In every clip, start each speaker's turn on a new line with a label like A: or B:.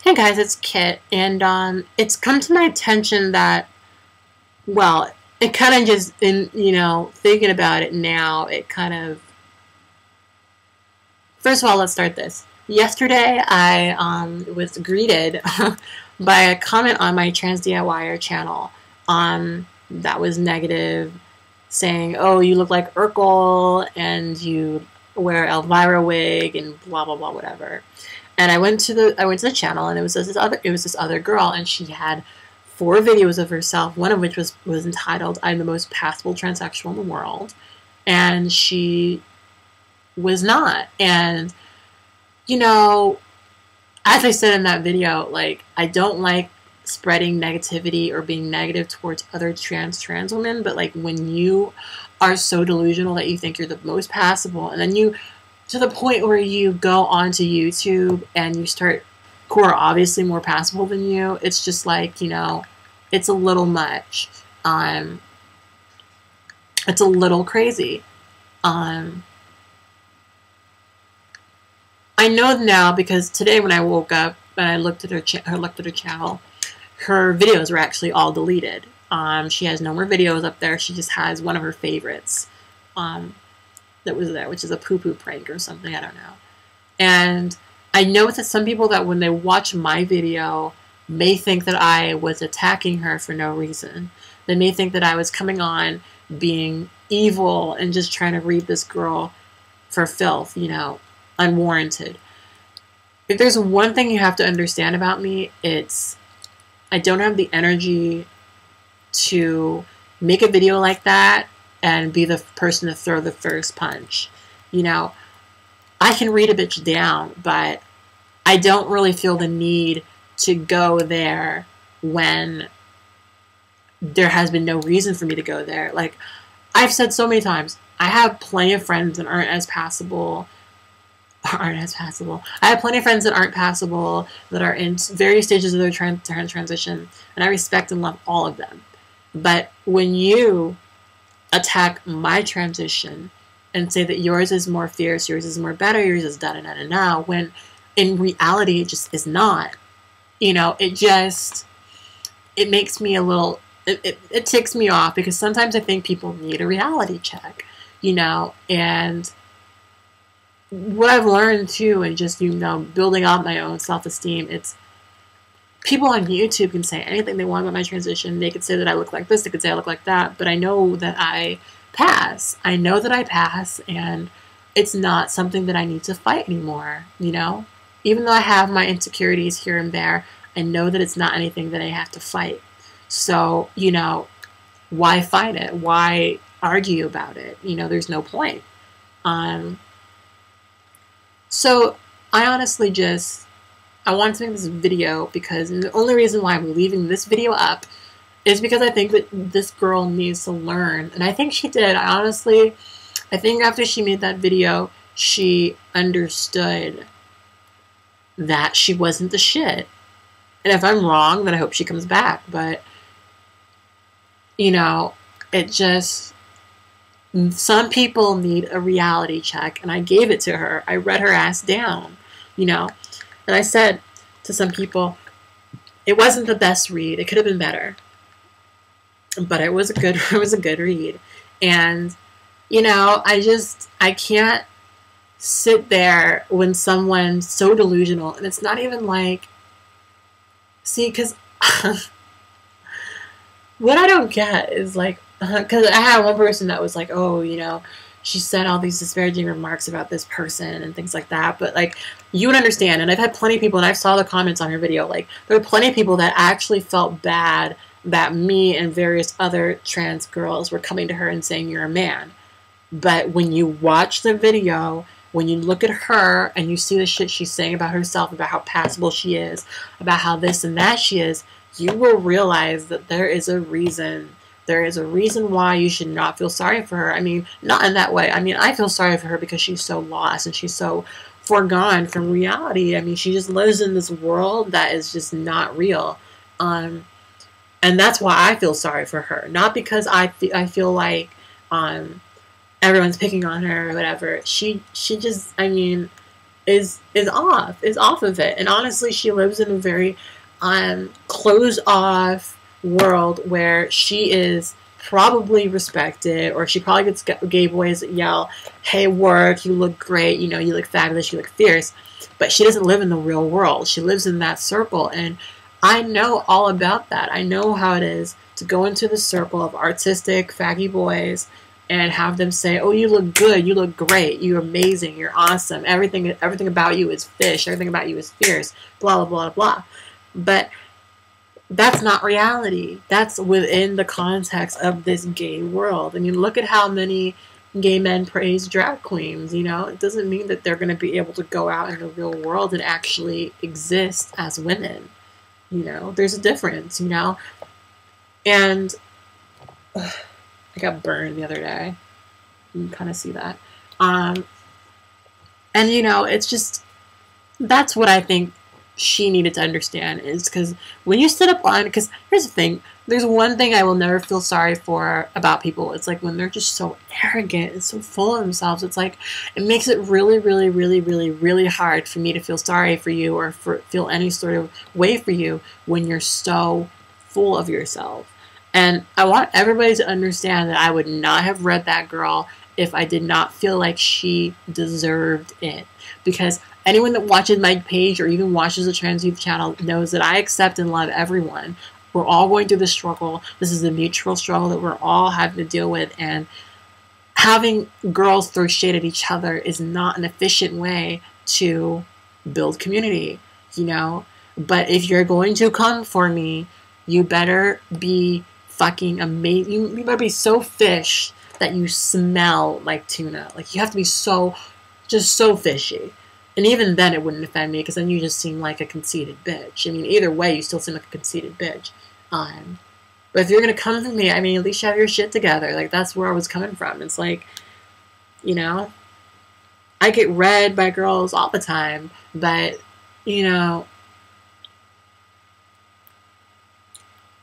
A: Hey guys, it's Kit, and it's come to my attention that, well, it kind of just, thinking about it now, it kind of, first of all, let's start this. Yesterday, I was greeted by a comment on my Trans DIYer channel that was negative, saying, oh, you look like Urkel, and you wear Elvira wig, and blah, blah, blah, whatever. And I went to the channel, and it was this other girl, and she had 4 videos of herself, one of which was entitled "I'm the most passable transsexual in the world," and she was not. And as I said in that video, like, I don't like spreading negativity or being negative towards other trans women, but like when you are so delusional that you think you're the most passable, and then you to the point where you go onto YouTube and you start who are obviously more passable than you, it's just like, it's a little much. It's a little crazy. I know now because today when I woke up and I looked at her channel, her videos were actually all deleted. She has no more videos up there. She just has one of her favorites. That was there, which is a poo-poo prank or something, I don't know. And I know that some people that when they watch my video may think that I was attacking her for no reason. They may think that I was coming on being evil and just trying to read this girl for filth, unwarranted. If there's one thing you have to understand about me, it's I don't have the energy to make a video like that and be the person to throw the first punch. I can read a bitch down, but I don't really feel the need to go there when there has been no reason for me to go there. Like, I've said so many times, I have plenty of friends that aren't as passable. I have plenty of friends that aren't passable, that are in various stages of their transition, and I respect and love all of them. But when you attack my transition and say that yours is more fierce, yours is more better, yours is da-da-da-da-da, when in reality it just is not. It makes me a little, it ticks me off, because sometimes I think people need a reality check, and what I've learned too, and just, building up my own self-esteem, it's people on YouTube can say anything they want about my transition. They could say that I look like this, they could say I look like that, but I know that I pass. I know that I pass, and it's not something that I need to fight anymore, Even though I have my insecurities here and there, I know that it's not anything that I have to fight. So, why fight it? Why argue about it? There's no point. So, I honestly I wanted to make this video because the only reason why I'm leaving this video up is because I think that this girl needs to learn. And I think she did. I think after she made that video, she understood that she wasn't the shit. And if I'm wrong, then I hope she comes back. But, some people need a reality check, and I gave it to her. I read her ass down, And I said to some people, it wasn't the best read. It could have been better. But it was a good read. And, I can't sit there when someone's so delusional. And it's not even like, see, because what I don't get is like, because I had one person that was like, oh, she said all these disparaging remarks about this person and things like that. But, like, you would understand. And I've had plenty of people, and I saw the comments on her video, like, there were plenty of people that actually felt bad that me and various other trans girls were coming to her and saying, you're a man. But when you watch the video, when you look at her and you see the shit she's saying about herself, about how passable she is, about how this and that she is, you will realize that there is a reason. There is a reason why you should not feel sorry for her. I mean, not in that way. I mean, I feel sorry for her because she's so lost and she's so foregone from reality. I mean, she just lives in this world that is just not real. And that's why I feel sorry for her. Not because I feel like everyone's picking on her or whatever. She just, I mean, is off of it. And honestly, she lives in a very closed off world where she is probably respected, or she probably gets gay boys that yell, "Hey, work, you look great, you know, you look fabulous, you look fierce." But she doesn't live in the real world. She lives in that circle, and I know all about that. I know how it is to go into the circle of artistic, faggy boys and have them say, "Oh, you look good, you look great, you're amazing, you're awesome, everything about you is fish, everything about you is fierce, blah, blah, blah, blah." But that's not reality. That's within the context of this gay world. I mean, look at how many gay men praise drag queens, you know? It doesn't mean that they're going to be able to go out in the real world and actually exist as women. You know, there's a difference, you know? And I got burned the other day. You can kind of see that. And, you know, it's just, that's what I think she needed to understand, is because when you sit up on, because here's the thing, there's one thing I will never feel sorry for about people. It's like when they're just so arrogant and so full of themselves, it's like, it makes it really, really, really, really, really hard for me to feel sorry for you or feel any sort of way for you when you're so full of yourself. And I want everybody to understand that I would not have read that girl if I did not feel like she deserved it. Because anyone that watches my page or even watches the Trans Youth channel knows that I accept and love everyone. We're all going through this struggle. This is a mutual struggle that we're all having to deal with. And having girls throw shade at each other is not an efficient way to build community, you know? But if you're going to come for me, you better be fucking amazing. You better be so fish that you smell like tuna. Like, you have to be so, just so fishy. And even then it wouldn't offend me, because then you just seem like a conceited bitch. I mean, either way, you still seem like a conceited bitch. But if you're going to come for me, I mean, at least you have your shit together. Like, that's where I was coming from. It's like, you know, I get read by girls all the time, but, you know,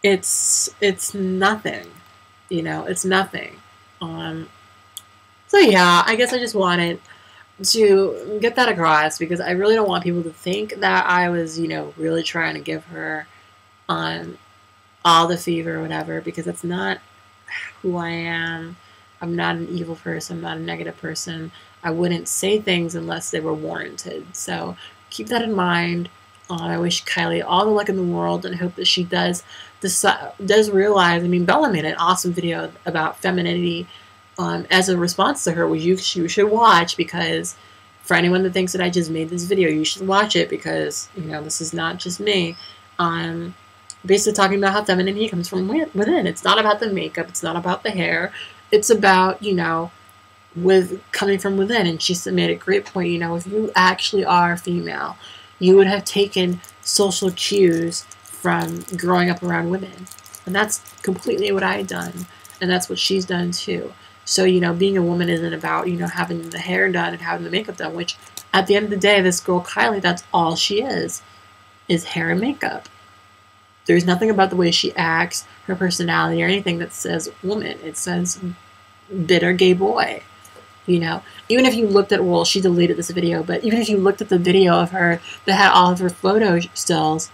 A: it's nothing. You know, it's nothing. So yeah, I guess I just wanted to get that across, because I really don't want people to think that I was, you know, really trying to give her all the fever or whatever, because that's not who I am. I'm not an evil person. I'm not a negative person. I wouldn't say things unless they were warranted. So keep that in mind. I wish Kylie all the luck in the world, and I hope that she does realize. I mean, Bella made an awesome video about femininity as a response to her, which you should watch, because for anyone that thinks that I just made this video, you should watch it, because, you know, this is not just me. Basically talking about how femininity comes from within. It's not about the makeup. It's not about the hair. It's about, you know, coming from within. And she made a great point. You know, if you actually are female, you would have taken social cues from growing up around women. And that's completely what I've done. And that's what she's done too. So, you know, being a woman isn't about, you know, having the hair done and having the makeup done, which at the end of the day, this girl Kylie, that's all she is hair and makeup. There's nothing about the way she acts, her personality, or anything that says woman. It says bitter gay boy. You know, even if you looked at, well, she deleted this video, but even if you looked at the video of her that had all of her photo stills,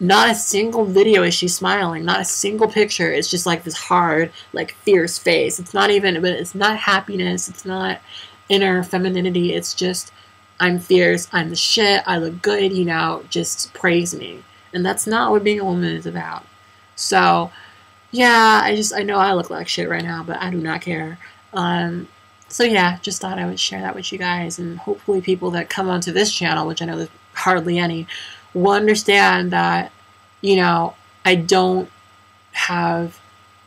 A: not a single video is she smiling. Not a single picture. It's just like this hard, like fierce face. It's not even, but it's not happiness. It's not inner femininity. It's just, I'm fierce. I'm the shit. I look good. You know, just praise me. And that's not what being a woman is about. So, yeah, I know I look like shit right now, but I do not care. So yeah, just thought I would share that with you guys, and hopefully people that come onto this channel, which I know there's hardly any, will understand that, you know, I don't have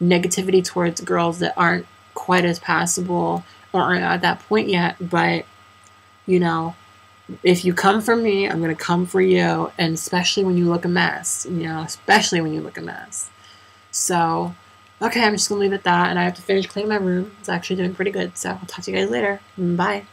A: negativity towards girls that aren't quite as passable or aren't at that point yet, but, you know, if you come for me, I'm going to come for you, and especially when you look a mess, you know, especially when you look a mess. So, okay, I'm just going to leave it at that, and I have to finish cleaning my room. It's actually doing pretty good, so I'll talk to you guys later. Bye.